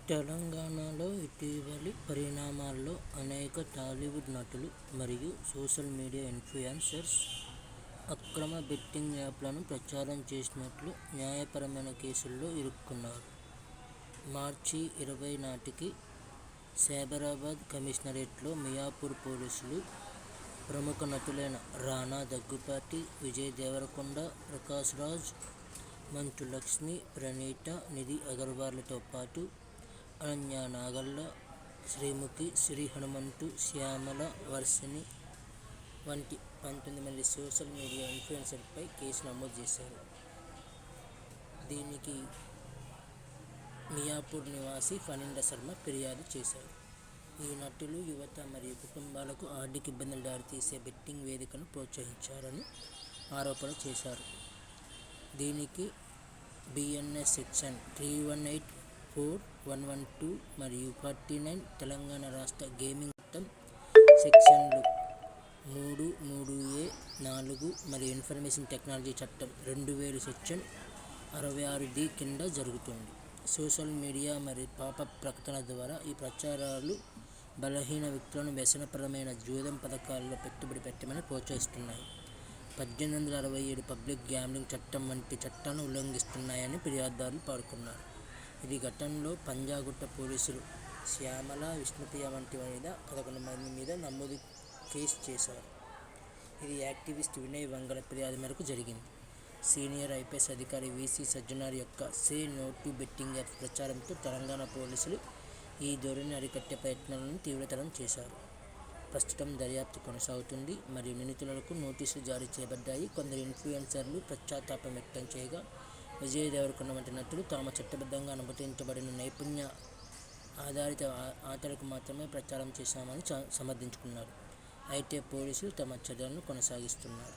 తెలంగాణలో ఇటీవలి పరిణామాల్లో అనేక టాలీవుడ్ నటులు మరియు సోషల్ మీడియా ఇన్ఫ్లుయెన్సర్స్ అక్రమ బెట్టింగ్ యాప్లను ప్రచారం చేసినట్లు న్యాయపరమైన కేసుల్లో ఇరుక్కున్నారు. మార్చి 20 నాటికి సైబరాబాద్ కమిషనరేట్లో మియాపూర్ పోలీసులు ప్రముఖ నటులైన రానా దగ్గుపాటి, విజయ్ దేవరకొండ, ప్రకాష్ రాజ్, మంచు లక్ష్మి, ప్రణీత, నిధి అగర్వాల్లతో పాటు అనన్య నాగళ్ల, శ్రీముఖి, శ్రీ హనుమంతు, శ్యామల, వర్షిణి వంటి 19 మంది సోషల్ మీడియా ఇన్ఫ్లుయెన్సర్లపై కేసు నమోదు చేశారు. దీనికి మియాపూర్ నివాసి ఫణీంద్ర శర్మ ఫిర్యాదు చేశారు. ఈ నటులు యువత మరియు కుటుంబాలకు ఆర్థిక ఇబ్బందులు దారితీసే బెట్టింగ్ వేదికలను ప్రోత్సహించారని ఆరోపణలు చేశారు. దీనికి బిఎన్ఎస్ సెక్షన్ 318(4), 112 మరియు 49, తెలంగాణ రాష్ట్ర గేమింగ్ చట్టం సెక్షన్లు 3, 3A, 4 మరియు ఇన్ఫర్మేషన్ టెక్నాలజీ చట్టం 2000 సెక్షన్ 66D కింద జరుగుతుంది. సోషల్ మీడియా మరియు పాపప్ ప్రకటనల ద్వారా ఈ ప్రచారాలు బలహీన వ్యక్తులను వ్యసనపరమైన జూదం పథకాల్లో పెట్టుబడి పెట్టమని ప్రోత్సహిస్తున్నాయి. 1867 పబ్లిక్ గ్యాంబ్లింగ్ చట్టం వంటి చట్టాలను ఉల్లంఘిస్తున్నాయని ఫిర్యాదుదారులు పేర్కొన్నారు. ఇది ఘటనలో పంజాగుట్ట పోలీసులు శ్యామల, విష్ణుప్రియ వంటి 11 మంది మీద నమోదు కేసు చేశారు. ఇది యాక్టివిస్ట్ వినయ్ వంగల ఫిర్యాదు మేరకు జరిగింది. సీనియర్ ఐపీఎస్ అధికారి వీసీ సజ్జనార్ యొక్క say no to betting apps ప్రచారంతో తెలంగాణ పోలీసులు ఈ ధోరణిని అరికట్టే ప్రయత్నాలను తీవ్రతరం చేశారు. ప్రస్తుతం దర్యాప్తు కొనసాగుతుంది మరియు నిందితులకు నోటీసులు జారీ చేయబడ్డాయి. కొందరు ఇన్ఫ్లుయెన్సర్లు పశ్చాత్తాపం వ్యక్తం చేయగా, విజయ్ దేవరకొండ వంటి నటులు తాము చట్టబద్ధంగా అనుమతించబడిన నైపుణ్య ఆధారిత ఆటలకు మాత్రమే ప్రచారం చేశామని సమర్థించుకున్నారు. అయితే పోలీసులు తమ చర్యలను కొనసాగిస్తున్నారు.